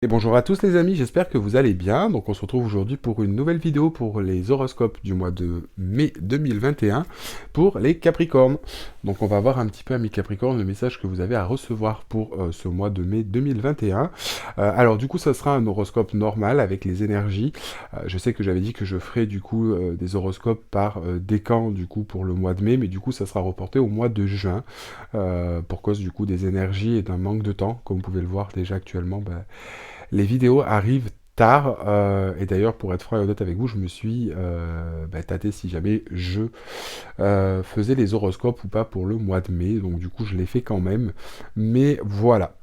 Et bonjour à tous les amis, j'espère que vous allez bien. Donc on se retrouve aujourd'hui pour une nouvelle vidéo pour les horoscopes du mois de mai 2021 pour les Capricornes. Donc on va voir un petit peu, amis Capricornes, le message que vous avez à recevoir pour ce mois de mai 2021. Alors du coup ça sera un horoscope normal avec les énergies. Je sais que j'avais dit que je ferais du coup des horoscopes par décan du coup pour le mois de mai, mais du coup ça sera reporté au mois de juin pour cause du coup des énergies et d'un manque de temps. Comme vous pouvez le voir déjà actuellement, les vidéos arrivent tard, et d'ailleurs pour être franc et honnête avec vous, je me suis tâté si jamais je faisais les horoscopes ou pas pour le mois de mai, donc du coup je l'ai fait quand même, mais voilà.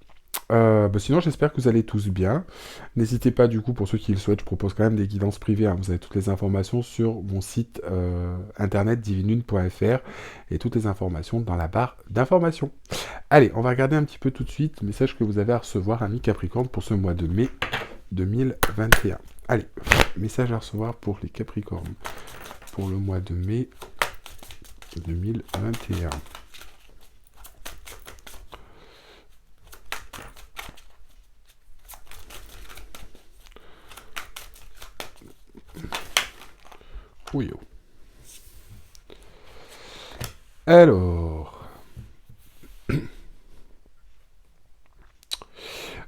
Sinon j'espère que vous allez tous bien. N'hésitez pas du coup pour ceux qui le souhaitent, je propose quand même des guidances privées, hein. Vous avez toutes les informations sur mon site internet divinune.fr et toutes les informations dans la barre d'informations. Allez, on va regarder un petit peu tout de suite le message que vous avez à recevoir, amis Capricorne, pour ce mois de mai 2021. Allez, message à recevoir pour les Capricornes pour le mois de mai 2021. Oui. Alors,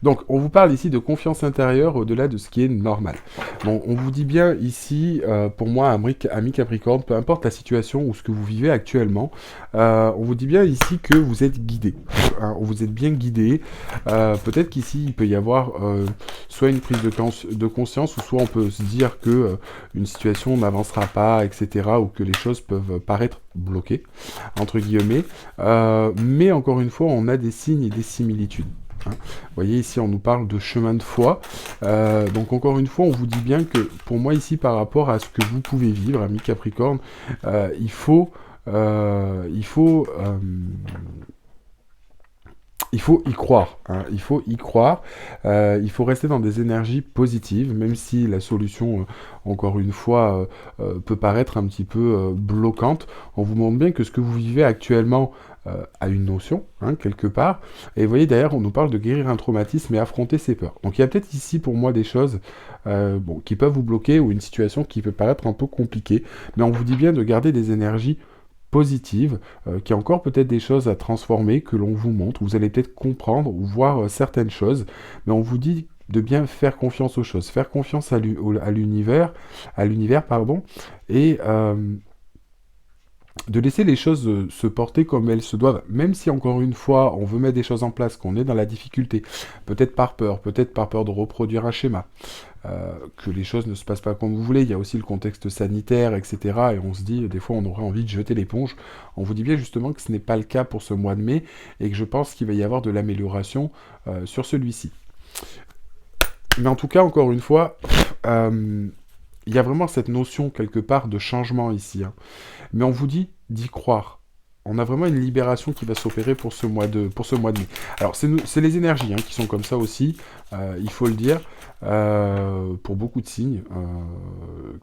donc, on vous parle ici de confiance intérieure au-delà de ce qui est normal. Bon, on vous dit bien ici, pour moi, ami Capricorne, peu importe la situation ou ce que vous vivez actuellement, on vous dit bien ici que vous êtes guidé. Hein, vous êtes bien guidé. Peut-être qu'ici, il peut y avoir soit une prise de conscience, ou soit on peut se dire que une situation n'avancera pas, etc., ou que les choses peuvent paraître bloquées, entre guillemets. Mais encore une fois, on a des signes et des similitudes. Hein. Vous voyez, ici, on nous parle de chemin de foi. Donc, encore une fois, on vous dit bien que, pour moi, ici, par rapport à ce que vous pouvez vivre, ami Capricorne, il faut... il faut y croire, hein. Il faut y croire. Il faut rester dans des énergies positives, même si la solution, encore une fois, peut paraître un petit peu bloquante. On vous montre bien que ce que vous vivez actuellement a une notion, hein, quelque part. Et vous voyez, d'ailleurs, on nous parle de guérir un traumatisme et affronter ses peurs. Donc il y a peut-être ici, pour moi, des choses qui peuvent vous bloquer ou une situation qui peut paraître un peu compliquée. Mais on vous dit bien de garder des énergies positive, qui a encore peut-être des choses à transformer, que l'on vous montre. Vous allez peut-être comprendre ou voir certaines choses, mais on vous dit de bien faire confiance aux choses, faire confiance à l'univers, pardon, et de laisser les choses se porter comme elles se doivent, même si encore une fois on veut mettre des choses en place, qu'on est dans la difficulté, peut-être par peur de reproduire un schéma, que les choses ne se passent pas comme vous voulez. Il y a aussi le contexte sanitaire, etc. Et on se dit, des fois on aurait envie de jeter l'éponge. On vous dit bien justement que ce n'est pas le cas pour ce mois de mai, et que je pense qu'il va y avoir de l'amélioration sur celui-ci. Mais en tout cas, encore une fois, il y a vraiment cette notion quelque part de changement ici, hein. Mais on vous dit d'y croire. On a vraiment une libération qui va s'opérer pour ce mois de mai. Alors, c'est les énergies, hein, qui sont comme ça aussi, il faut le dire, pour beaucoup de signes,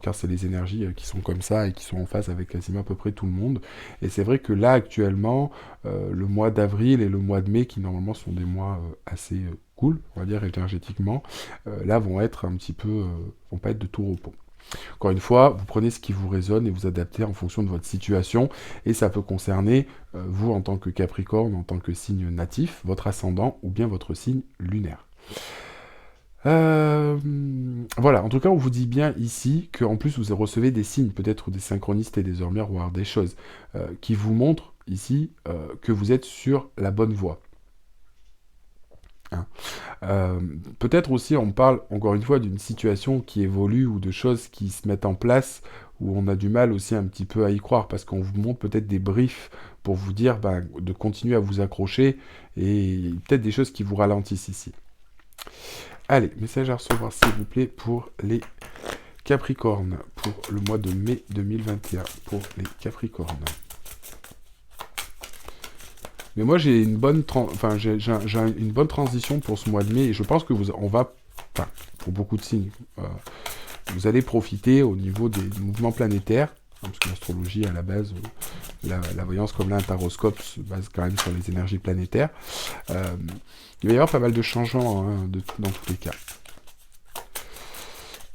car c'est les énergies qui sont comme ça et qui sont en phase avec quasiment à peu près tout le monde. Et c'est vrai que là, actuellement, le mois d'avril et le mois de mai, qui normalement sont des mois assez cool, on va dire, énergétiquement, là, vont pas être de tout repos. Encore une fois, vous prenez ce qui vous résonne et vous adaptez en fonction de votre situation. Et ça peut concerner vous en tant que Capricorne, en tant que signe natif, votre ascendant ou bien votre signe lunaire. Voilà, en tout cas, on vous dit bien ici qu'en plus vous recevez des signes, peut-être des synchronicités, des heures miroirs, des choses qui vous montrent ici que vous êtes sur la bonne voie. Hein. Peut-être aussi on parle encore une fois d'une situation qui évolue ou de choses qui se mettent en place où on a du mal aussi un petit peu à y croire parce qu'on vous montre peut-être des briefs pour vous dire de continuer à vous accrocher et peut-être des choses qui vous ralentissent ici. Allez, message à recevoir s'il vous plaît pour les Capricornes, pour le mois de mai 2021, pour les Capricornes. Mais moi, j'ai une bonne, j'ai une bonne transition pour ce mois de mai et je pense que pour beaucoup de signes, vous allez profiter au niveau des mouvements planétaires Parce que l'astrologie, à la base, la voyance comme là, un taroscope se base quand même sur les énergies planétaires. Euh, il va y avoir pas mal de changements hein, dans tous les cas.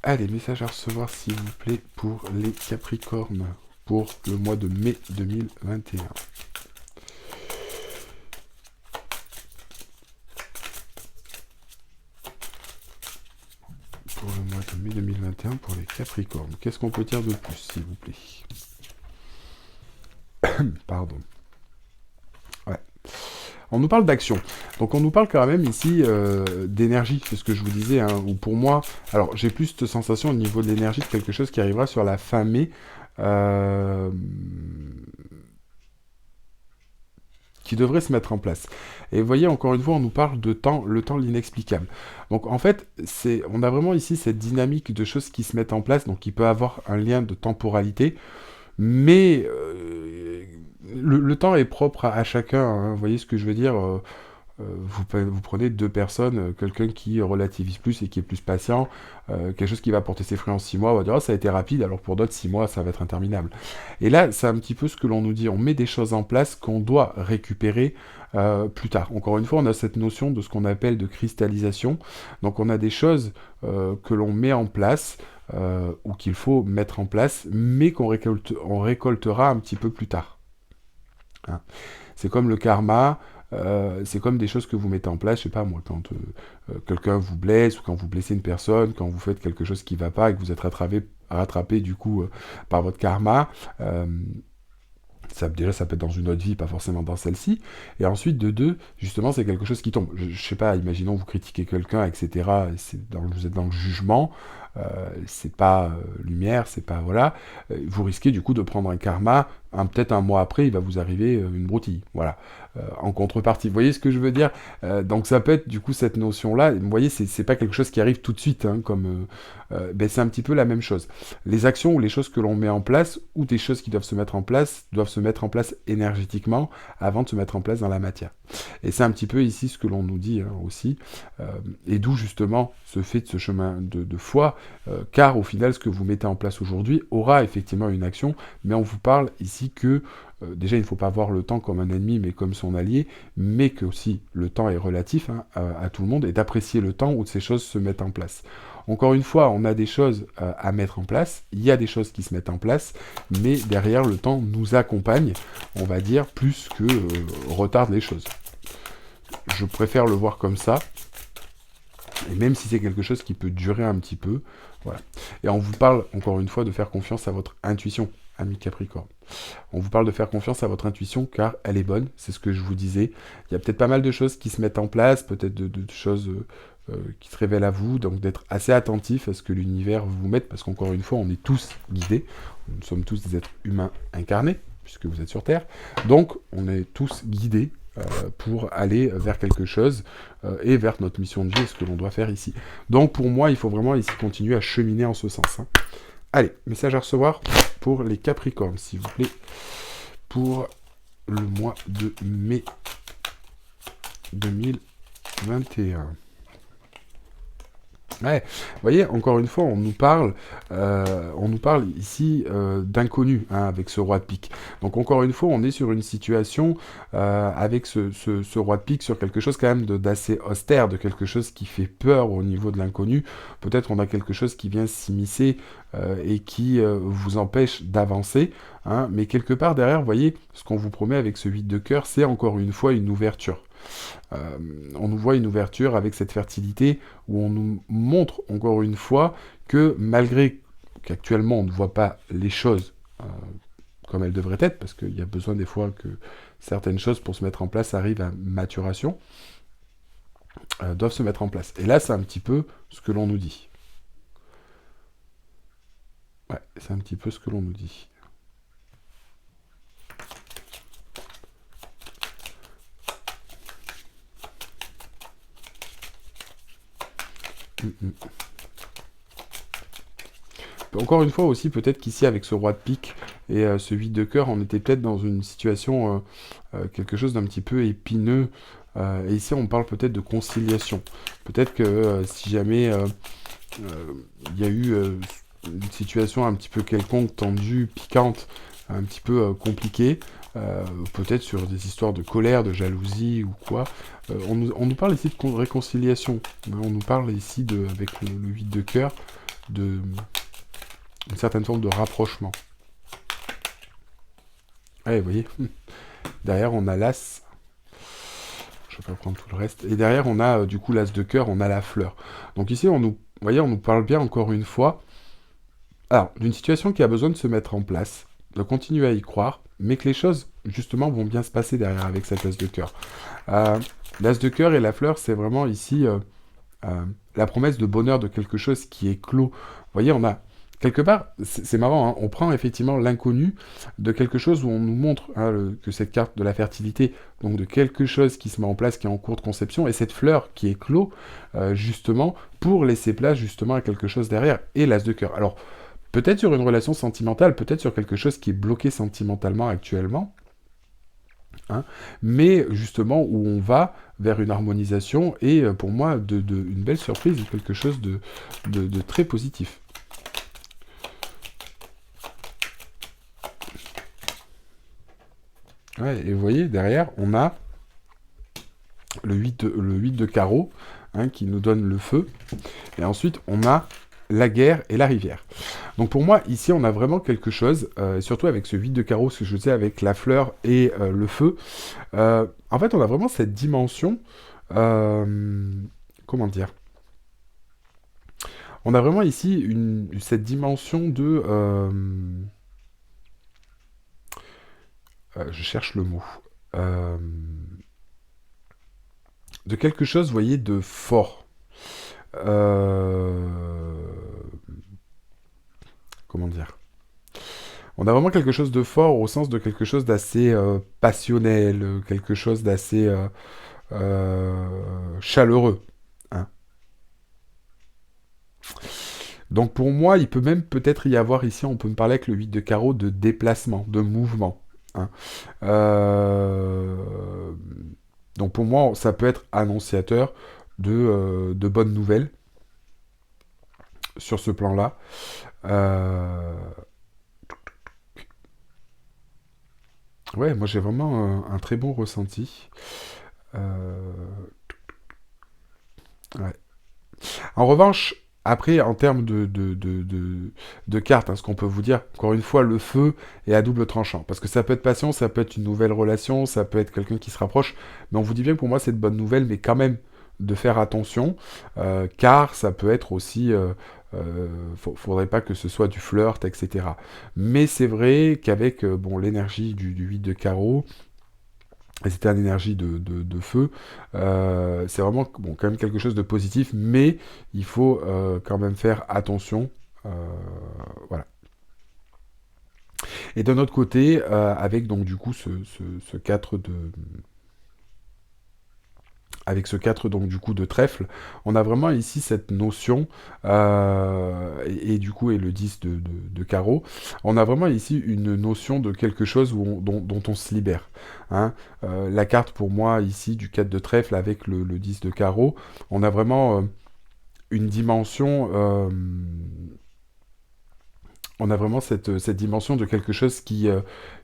Allez, message à recevoir s'il vous plaît pour les Capricornes pour le mois de mai 2021. Pour le mois de mai 2021 pour les Capricornes. Qu'est-ce qu'on peut dire de plus, s'il vous plaît? Pardon. Ouais. On nous parle d'action. Donc on nous parle quand même ici d'énergie, c'est ce que je vous disais, hein, ou pour moi, alors j'ai plus cette sensation au niveau de l'énergie de quelque chose qui arrivera sur la fin mai, euh, qui devrait se mettre en place. Et vous voyez, encore une fois, on nous parle de temps, le temps, l'inexplicable. Donc en fait, on a vraiment ici cette dynamique de choses qui se mettent en place, donc qui peut avoir un lien de temporalité, mais le temps est propre à chacun, hein, vous voyez ce que je veux dire vous prenez deux personnes, quelqu'un qui relativise plus et qui est plus patient, quelque chose qui va porter ses fruits en 6 mois, on va dire oh, ça a été rapide, alors pour d'autres 6 mois ça va être interminable. Et là c'est un petit peu ce que l'on nous dit, on met des choses en place qu'on doit récupérer plus tard. Encore une fois on a cette notion de ce qu'on appelle de cristallisation, donc on a des choses que l'on met en place, ou qu'il faut mettre en place, mais on récoltera un petit peu plus tard. Hein. C'est comme le karma, c'est comme des choses que vous mettez en place, je sais pas moi, quand quelqu'un vous blesse, ou quand vous blessez une personne, quand vous faites quelque chose qui va pas et que vous êtes rattrapé du coup par votre karma, déjà ça peut être dans une autre vie, pas forcément dans celle-ci, et ensuite de deux, justement c'est quelque chose qui tombe. Je sais pas, imaginons vous critiquez quelqu'un, etc., vous êtes dans le jugement, c'est pas lumière, c'est pas voilà, vous risquez du coup de prendre un karma, peut-être un mois après il va vous arriver une broutille, voilà, en contrepartie. Vous voyez ce que je veux dire? Donc ça peut être du coup cette notion-là, vous voyez c'est pas quelque chose qui arrive tout de suite, hein, ben, c'est un petit peu la même chose. Les actions ou les choses que l'on met en place, ou des choses qui doivent se mettre en place énergétiquement avant de se mettre en place dans la matière. Et c'est un petit peu ici ce que l'on nous dit hein, aussi, et d'où justement ce fait de ce chemin de foi, car au final ce que vous mettez en place aujourd'hui aura effectivement une action, mais on vous parle ici que déjà il ne faut pas voir le temps comme un ennemi mais comme son allié, mais que aussi le temps est relatif hein, à tout le monde, et d'apprécier le temps où ces choses se mettent en place. Encore une fois, on a des choses à mettre en place, il y a des choses qui se mettent en place, mais derrière le temps nous accompagne, on va dire, plus que retarde les choses. Je préfère le voir comme ça, et même si c'est quelque chose qui peut durer un petit peu, voilà. Et on vous parle, encore une fois, de faire confiance à votre intuition, ami Capricorne. On vous parle de faire confiance à votre intuition, car elle est bonne, c'est ce que je vous disais. Il y a peut-être pas mal de choses qui se mettent en place, peut-être de choses qui se révèlent à vous, donc d'être assez attentif à ce que l'univers vous mette, parce qu'encore une fois, on est tous guidés, nous sommes tous des êtres humains incarnés, puisque vous êtes sur Terre, donc on est tous guidés pour aller vers quelque chose et vers notre mission de vie et ce que l'on doit faire ici. Donc pour moi, il faut vraiment ici continuer à cheminer en ce sens. Hein. Allez, message à recevoir pour les Capricornes, s'il vous plaît, pour le mois de mai 2021. Ouais, vous voyez, encore une fois, on nous parle ici d'inconnu, hein, avec ce roi de pique. Donc encore une fois, on est sur une situation avec ce roi de pique sur quelque chose quand même d'assez austère, de quelque chose qui fait peur au niveau de l'inconnu. Peut-être on a quelque chose qui vient s'immiscer et qui vous empêche d'avancer, hein, mais quelque part derrière, vous voyez, ce qu'on vous promet avec ce 8 de cœur, c'est encore une fois une ouverture. On nous voit une ouverture avec cette fertilité où on nous montre encore une fois que malgré qu'actuellement on ne voit pas les choses comme elles devraient être, parce qu'il y a besoin des fois que certaines choses pour se mettre en place arrivent à maturation, doivent se mettre en place. Et là c'est un petit peu ce que l'on nous dit. Ouais, c'est un petit peu ce que l'on nous dit. Encore une fois aussi, peut-être qu'ici, avec ce roi de pique et ce 8 de cœur, on était peut-être dans une situation, quelque chose d'un petit peu épineux. Et ici, on parle peut-être de conciliation. Peut-être que si jamais il y a eu une situation un petit peu quelconque, tendue, piquante, un petit peu compliquée, peut-être sur des histoires de colère, de jalousie ou quoi. On nous parle ici de réconciliation. Hein, on nous parle ici, avec le 8 de cœur, de une certaine forme de rapprochement. Allez, vous voyez, derrière on a l'as. Je vais pas prendre tout le reste. Et derrière on a du coup l'as de cœur, on a la fleur. Donc ici vous voyez, on nous parle bien encore une fois. Alors, d'une situation qui a besoin de se mettre en place, de continuer à y croire, mais que les choses, justement, vont bien se passer derrière avec cette as de cœur. Euh, L'as de cœur et la fleur, c'est vraiment ici la promesse de bonheur de quelque chose qui est clos. Vous voyez, on a quelque part, c'est marrant, hein, on prend effectivement l'inconnu de quelque chose où on nous montre hein, que cette carte de la fertilité, donc de quelque chose qui se met en place, qui est en cours de conception, et cette fleur qui est clos, justement, pour laisser place justement à quelque chose derrière, et l'as de cœur. Alors, peut-être sur une relation sentimentale, peut-être sur quelque chose qui est bloqué sentimentalement actuellement, hein, mais justement où on va vers une harmonisation et pour moi une belle surprise, quelque chose de très positif. Ouais, et vous voyez, derrière, on a le 8 de carreau, hein, qui nous donne le feu, et ensuite on a la guerre et la rivière. Donc pour moi, ici, on a vraiment quelque chose, surtout avec ce 8 de carreau, ce que je disais avec la fleur et le feu. En fait, on a vraiment cette dimension. Comment dire? On a vraiment ici cette dimension je cherche le mot. Euh, de quelque chose, vous voyez, de fort. Euh, comment dire? On a vraiment quelque chose de fort au sens de quelque chose d'assez passionnel, quelque chose d'assez chaleureux. Hein. Donc pour moi, il peut même peut-être y avoir ici, on peut me parler avec le 8 de carreau de déplacement, de mouvement. Hein. Euh, Donc pour moi, ça peut être annonciateur de bonnes nouvelles sur ce plan-là. Euh, Ouais, moi j'ai vraiment un très bon ressenti. Euh, ouais. En revanche, après, en termes de cartes, hein, ce qu'on peut vous dire, encore une fois, le feu est à double tranchant. Parce que ça peut être passion, ça peut être une nouvelle relation, ça peut être quelqu'un qui se rapproche. Mais on vous dit bien que pour moi, c'est de bonnes nouvelles, mais quand même de faire attention, car ça peut être aussi... faudrait pas que ce soit du flirt, etc. Mais c'est vrai qu'avec bon, l'énergie du 8 de carreau, et c'était une énergie de feu. C'est vraiment bon, quand même quelque chose de positif, mais il faut quand même faire attention. Euh, voilà. Et d'un autre côté, avec donc du coup ce 4 avec ce 4 donc du coup de trèfle, on a vraiment ici cette notion, et du coup et le 10 de carreau, on a vraiment ici une notion de quelque chose dont on se libère. Hein. La carte pour moi ici du 4 de trèfle avec le 10 de carreau, on a vraiment une dimension... on a vraiment cette dimension de quelque chose qui...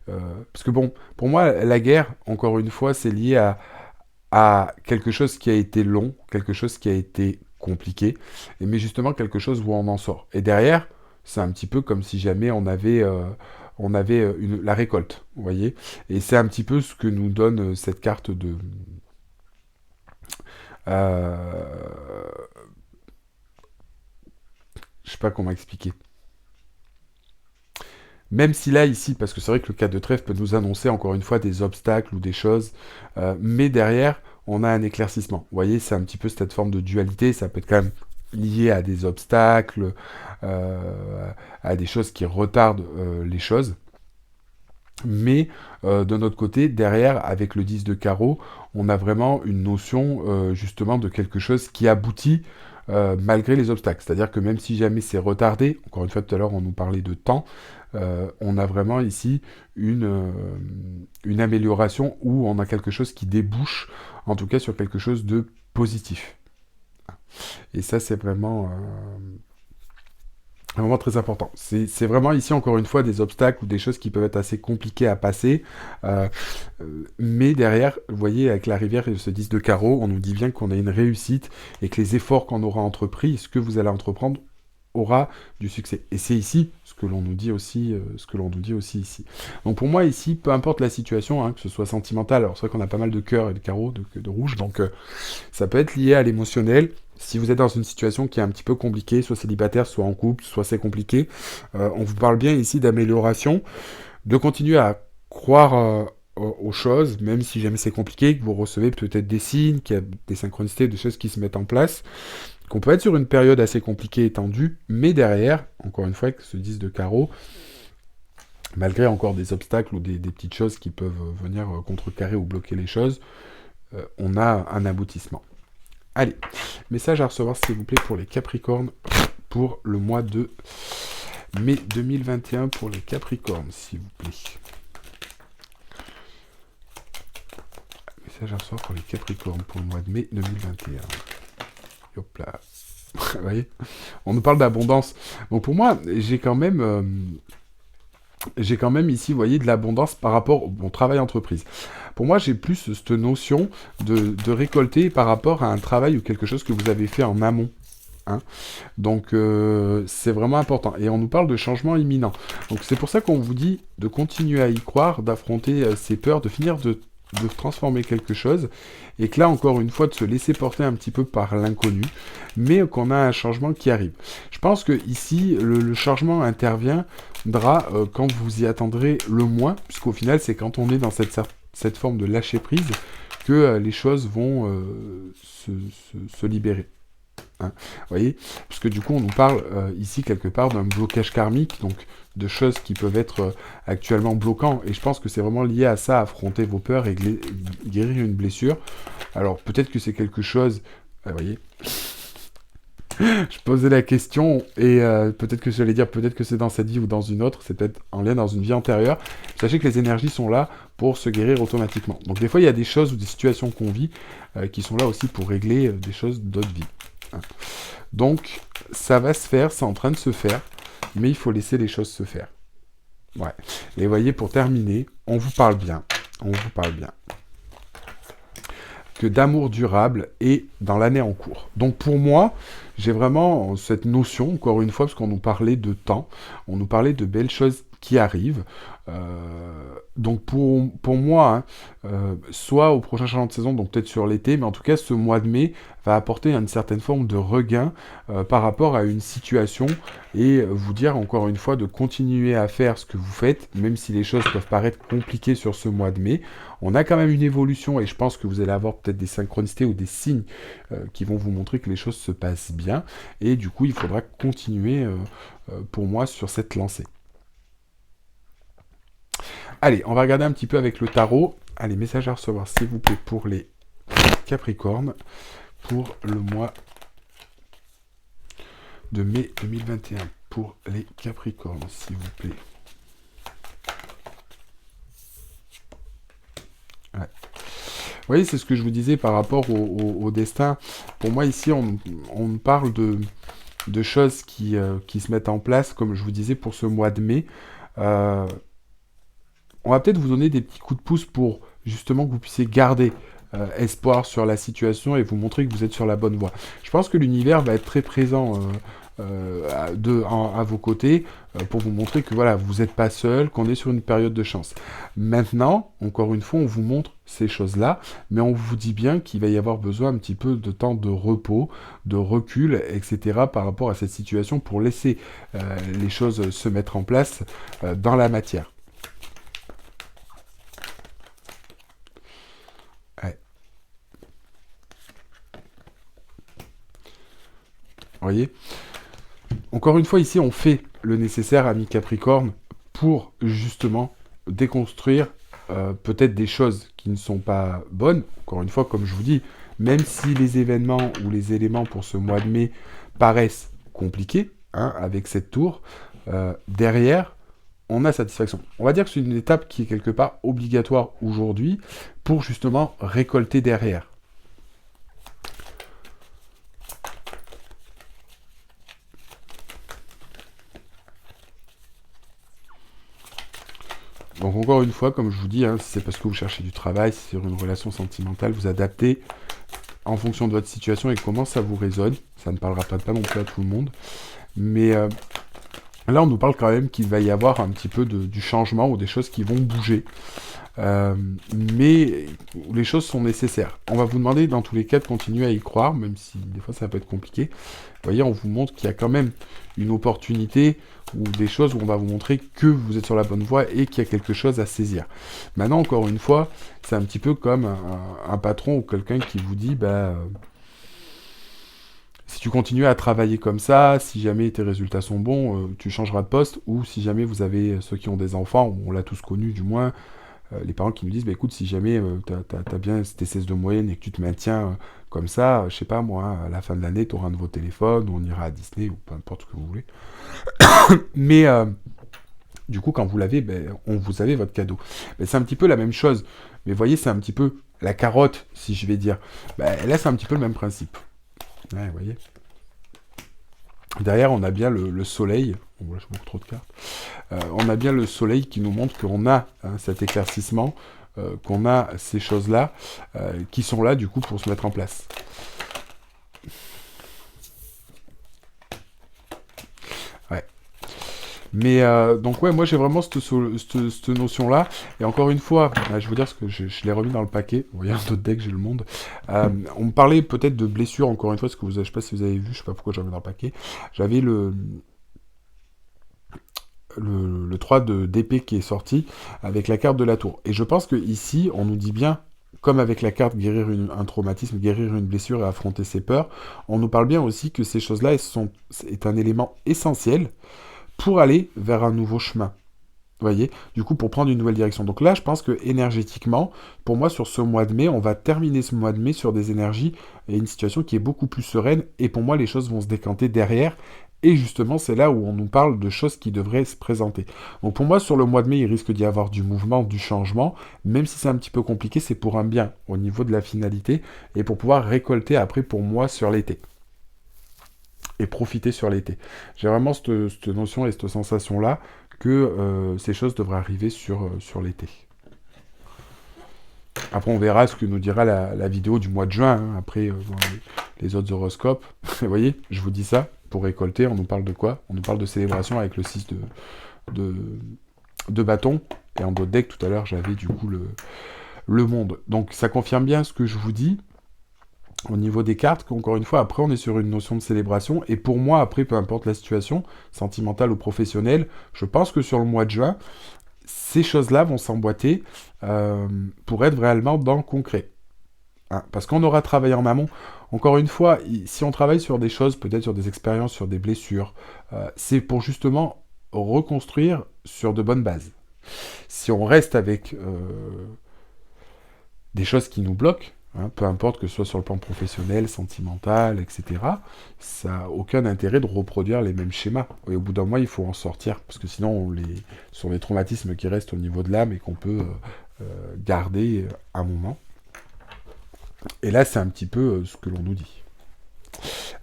parce que bon, pour moi, la guerre, encore une fois, c'est lié à quelque chose qui a été long, quelque chose qui a été compliqué, mais justement quelque chose où on en sort. Et derrière, c'est un petit peu comme si jamais on avait la récolte, vous voyez. Et c'est un petit peu ce que nous donne cette carte de... Euh, je sais pas comment expliquer. Même si là, ici, parce que c'est vrai que le 4 de trèfle peut nous annoncer encore une fois des obstacles ou des choses, mais derrière, on a un éclaircissement. Vous voyez, c'est un petit peu cette forme de dualité, ça peut être quand même lié à des obstacles, à des choses qui retardent les choses. Mais de notre côté, derrière, avec le 10 de carreau, on a vraiment une notion justement de quelque chose qui aboutit malgré les obstacles. C'est-à-dire que même si jamais c'est retardé, encore une fois tout à l'heure on nous parlait de temps, on a vraiment ici une amélioration où on a quelque chose qui débouche, en tout cas sur quelque chose de positif. Et ça c'est vraiment Vraiment très important. C'est vraiment ici, encore une fois, des obstacles ou des choses qui peuvent être assez compliquées à passer. Euh, mais derrière, vous voyez, avec la rivière et ce 10 de carreau, on nous dit bien qu'on a une réussite et que les efforts qu'on aura entrepris, ce que vous allez entreprendre, aura du succès. Et c'est ici ce que l'on nous dit aussi, ici. Donc pour moi ici, peu importe la situation, hein, que ce soit sentimental, alors c'est vrai qu'on a pas mal de cœur et de carreaux, de rouge, donc ça peut être lié à l'émotionnel. Si vous êtes dans une situation qui est un petit peu compliquée, soit célibataire, soit en couple, soit c'est compliqué, on vous parle bien ici d'amélioration, de continuer à croire aux choses, même si jamais c'est compliqué, que vous recevez peut-être des signes, qu'il y a des synchronicités, des choses qui se mettent en place, qu'on peut être sur une période assez compliquée et tendue, mais derrière, encore une fois, avec ce 10 de carreau, malgré encore des obstacles ou des petites choses qui peuvent venir contrecarrer ou bloquer les choses, on a un aboutissement. Allez, message à recevoir s'il vous plaît pour les Capricornes pour le mois de mai 2021 pour les Capricornes, s'il vous plaît. Message à recevoir pour les Capricornes pour le mois de mai 2021. Hop là. Vous voyez, on nous parle d'abondance. Donc pour moi, j'ai quand même ici, vous voyez, de l'abondance par rapport au bon travail entreprise. Pour moi, j'ai plus cette notion de récolter par rapport à un travail ou quelque chose que vous avez fait en amont. Hein. Donc c'est vraiment important. Et on nous parle de changement imminent. Donc c'est pour ça qu'on vous dit de continuer à y croire, d'affronter ces peurs, de finir de transformer quelque chose, et que là, encore une fois, de se laisser porter un petit peu par l'inconnu, mais qu'on a un changement qui arrive. Je pense que ici, le changement interviendra quand vous y attendrez le moins, puisqu'au final, c'est quand on est dans cette forme de lâcher-prise que les choses vont se libérer. Hein, vous voyez, parce que du coup on nous parle ici quelque part d'un blocage karmique, donc de choses qui peuvent être actuellement bloquants, et je pense que c'est vraiment lié à ça, affronter vos peurs et guérir une blessure. Alors peut-être que c'est quelque chose, vous voyez, je posais la question, et peut-être que j'allais dire, peut-être que c'est dans cette vie ou dans une autre, c'est peut-être en lien dans une vie antérieure. Sachez que les énergies sont là pour se guérir automatiquement. Donc des fois il y a des choses ou des situations qu'on vit qui sont là aussi pour régler des choses d'autres vies. Donc, ça va se faire, c'est en train de se faire, mais il faut laisser les choses se faire. Ouais. Et voyez, pour terminer, on vous parle bien, que d'amour durable et dans l'année en cours. Donc pour moi, j'ai vraiment cette notion, encore une fois, parce qu'on nous parlait de temps, on nous parlait de belles choses qui arrivent. Donc pour moi, hein, soit au prochain changement de saison, donc peut-être sur l'été, mais en tout cas ce mois de mai va apporter une certaine forme de regain par rapport à une situation et vous dire encore une fois de continuer à faire ce que vous faites, même si les choses peuvent paraître compliquées sur ce mois de mai. On a quand même une évolution et je pense que vous allez avoir peut-être des synchronicités ou des signes qui vont vous montrer que les choses se passent bien et du coup il faudra continuer pour moi sur cette lancée. Allez, on va regarder un petit peu avec le tarot. Allez, message à recevoir, s'il vous plaît, pour les Capricornes, pour le mois de mai 2021. Pour les Capricornes, s'il vous plaît. Ouais. Vous voyez, c'est ce que je vous disais par rapport au destin. Pour moi, ici, on parle de choses qui se mettent en place, comme je vous disais, pour ce mois de mai. On va peut-être vous donner des petits coups de pouce pour justement que vous puissiez garder espoir sur la situation et vous montrer que vous êtes sur la bonne voie. Je pense que l'univers va être très présent à vos côtés pour vous montrer que voilà, vous n'êtes pas seul, qu'on est sur une période de chance. Maintenant, encore une fois, on vous montre ces choses-là, mais on vous dit bien qu'il va y avoir besoin un petit peu de temps de repos, de recul, etc. par rapport à cette situation pour laisser les choses se mettre en place dans la matière. Vous voyez ? Encore une fois, ici, on fait le nécessaire, ami Capricorne, pour justement déconstruire peut-être des choses qui ne sont pas bonnes. Encore une fois, comme je vous dis, même si les événements ou les éléments pour ce mois de mai paraissent compliqués, hein, avec cette tour, derrière, on a satisfaction. On va dire que c'est une étape qui est quelque part obligatoire aujourd'hui pour justement récolter derrière. Donc encore une fois, comme je vous dis, hein, si c'est parce que vous cherchez du travail, si c'est sur une relation sentimentale, vous adaptez en fonction de votre situation et comment ça vous résonne. Ça ne parlera pas non plus à tout le monde. Mais là, on nous parle quand même qu'il va y avoir un petit peu du changement ou des choses qui vont bouger. Mais les choses sont nécessaires. On va vous demander dans tous les cas de continuer à y croire, même si des fois ça peut être compliqué. Vous voyez, on vous montre qu'il y a quand même une opportunité ou des choses où on va vous montrer que vous êtes sur la bonne voie et qu'il y a quelque chose à saisir. Maintenant, encore une fois, c'est un petit peu comme un patron ou quelqu'un qui vous dit, si tu continues à travailler comme ça, si jamais tes résultats sont bons, tu changeras de poste, ou si jamais vous avez ceux qui ont des enfants, on l'a tous connu du moins, les parents qui nous disent, écoute, si jamais t'as bien tes 16 de moyenne et que tu te maintiens comme ça, je sais pas moi, à la fin de l'année, tu auras un nouveau téléphone, ou on ira à Disney, ou peu importe ce que vous voulez. Mais du coup, quand vous l'avez, vous avez votre cadeau. C'est un petit peu la même chose. Mais vous voyez, c'est un petit peu la carotte, si je vais dire. Là, c'est un petit peu le même principe. Ouais, vous voyez. Derrière, on a bien le soleil. Bon, là, je beaucoup trop de cartes. On a bien le soleil qui nous montre qu'on a cet éclaircissement, qu'on a ces choses-là, qui sont là, du coup, pour se mettre en place. Ouais. Mais donc ouais, moi j'ai vraiment cette notion-là. Et encore une fois, je vais vous dire ce que je l'ai remis dans le paquet. Vous voyez, un autre deck, j'ai le monde. On me parlait peut-être de blessures, encore une fois, ce que je sais pas si vous avez vu, je sais pas pourquoi j'en mets dans le paquet. J'avais le 3 d'épée qui est sorti avec la carte de la tour. Et je pense que ici, on nous dit bien, comme avec la carte guérir un traumatisme, guérir une blessure et affronter ses peurs, on nous parle bien aussi que ces choses-là est un élément essentiel pour aller vers un nouveau chemin. Vous voyez, du coup, pour prendre une nouvelle direction. Donc là, je pense que énergétiquement, pour moi, sur ce mois de mai, on va terminer ce mois de mai sur des énergies et une situation qui est beaucoup plus sereine. Et pour moi, les choses vont se décanter derrière. Et justement, c'est là où on nous parle de choses qui devraient se présenter. Donc pour moi, sur le mois de mai, il risque d'y avoir du mouvement, du changement. Même si c'est un petit peu compliqué, c'est pour un bien au niveau de la finalité. Et pour pouvoir récolter après, pour moi, sur l'été. Et profiter sur l'été. J'ai vraiment cette notion et cette sensation-là que ces choses devraient arriver sur l'été. Après, on verra ce que nous dira la vidéo du mois de juin, hein, après dans les autres horoscopes. Vous voyez, je vous dis ça, pour récolter, on nous parle de quoi? On nous parle de célébration avec le 6 de bâton. Et en d'autres decks, tout à l'heure, j'avais du coup le monde. Donc ça confirme bien ce que je vous dis. Au niveau des cartes, qu'encore une fois, après, on est sur une notion de célébration. Et pour moi, après, peu importe la situation, sentimentale ou professionnelle, je pense que sur le mois de juin, ces choses-là vont s'emboîter pour être réellement dans le concret. Hein, parce qu'on aura travaillé en amont. Encore une fois, si on travaille sur des choses, peut-être sur des expériences, sur des blessures, c'est pour justement reconstruire sur de bonnes bases. Si on reste avec des choses qui nous bloquent, hein, peu importe que ce soit sur le plan professionnel, sentimental, etc., ça n'a aucun intérêt de reproduire les mêmes schémas. Et au bout d'un mois, il faut en sortir, parce que sinon, ce sont des traumatismes qui restent au niveau de l'âme et qu'on peut garder un moment. Et là, c'est un petit peu ce que l'on nous dit.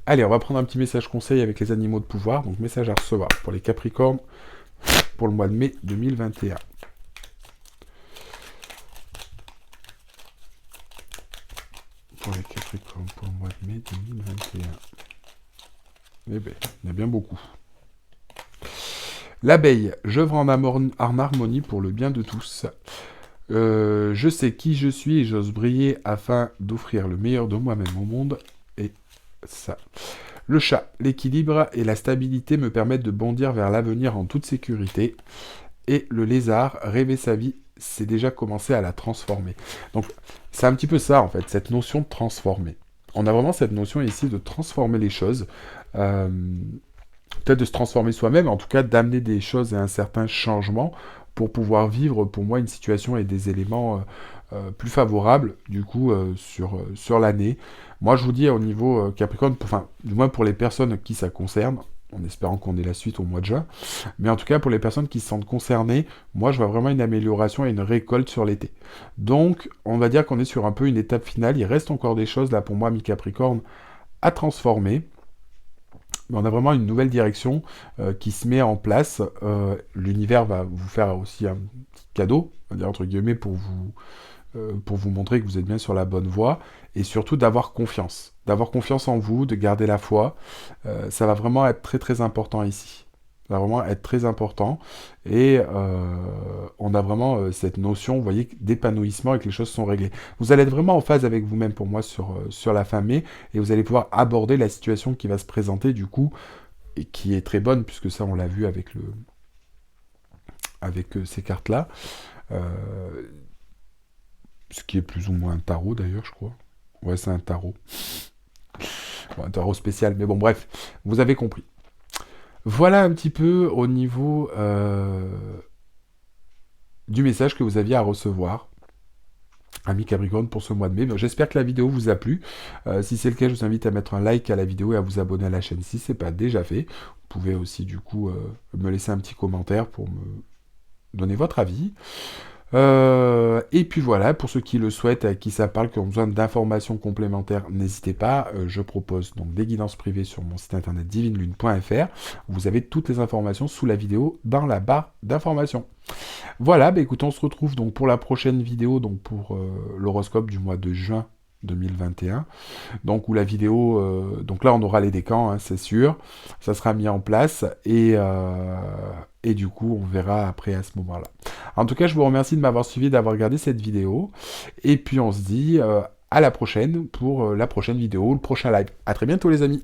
Allez, on va prendre un petit message conseil avec les animaux de pouvoir. Donc, message à recevoir pour les Capricornes pour le mois de mai 2021. Pour les Capricornes pour le mois de mai 2021. Eh bien, il y en a bien beaucoup. L'abeille, j'œuvre en harmonie pour le bien de tous. Je sais qui je suis et j'ose briller afin d'offrir le meilleur de moi-même au monde. Et ça. Le chat, l'équilibre et la stabilité me permettent de bondir vers l'avenir en toute sécurité. Et le lézard, rêver sa vie, c'est déjà commencer à la transformer. Donc, c'est un petit peu ça, en fait, cette notion de transformer. On a vraiment cette notion ici de transformer les choses. Peut-être de se transformer soi-même, en tout cas d'amener des choses et un certain changement pour pouvoir vivre, pour moi, une situation et des éléments plus favorables, du coup, sur l'année. Moi, je vous dis, au niveau Capricorne, enfin, du moins pour les personnes qui ça concerne, en espérant qu'on ait la suite au mois de juin, mais en tout cas, pour les personnes qui se sentent concernées, moi, je vois vraiment une amélioration et une récolte sur l'été. Donc, on va dire qu'on est sur un peu une étape finale. Il reste encore des choses, là, pour moi, mi-Capricorne, à transformer. mais on a vraiment une nouvelle direction qui se met en place. L'univers va vous faire aussi un petit cadeau, on va dire entre guillemets, pour vous montrer que vous êtes bien sur la bonne voie, et surtout d'avoir confiance en vous, de garder la foi. Ça va vraiment être très très important ici. Ça va vraiment être très important, et on a vraiment cette notion, vous voyez, d'épanouissement et que les choses sont réglées. Vous allez être vraiment en phase avec vous-même pour moi sur la fin mai, et vous allez pouvoir aborder la situation qui va se présenter du coup, et qui est très bonne, puisque ça on l'a vu avec ces cartes-là. Euh, Ce qui est plus ou moins un tarot d'ailleurs, je crois. Ouais, c'est un tarot. Bon, un tarot spécial, mais bon, bref, vous avez compris. Voilà un petit peu au niveau du message que vous aviez à recevoir, ami Capricorne, pour ce mois de mai. Bon, j'espère que la vidéo vous a plu. Si c'est le cas, je vous invite à mettre un like à la vidéo et à vous abonner à la chaîne si ce n'est pas déjà fait. Vous pouvez aussi du coup me laisser un petit commentaire pour me donner votre avis. Et puis voilà, pour ceux qui le souhaitent, à qui ça parle, qui ont besoin d'informations complémentaires, n'hésitez pas. Je propose donc des guidances privées sur mon site internet divinelune.fr. Vous avez toutes les informations sous la vidéo dans la barre d'informations. Voilà, bah écoute, on se retrouve donc pour la prochaine vidéo, donc pour l'horoscope du mois de juin 2021. Donc où la vidéo, donc là on aura les décans, hein, c'est sûr, ça sera mis en place, et du coup on verra après à ce moment-là. En tout cas, je vous remercie de m'avoir suivi, d'avoir regardé cette vidéo, et puis on se dit à la prochaine pour la prochaine vidéo, le prochain live. À très bientôt les amis.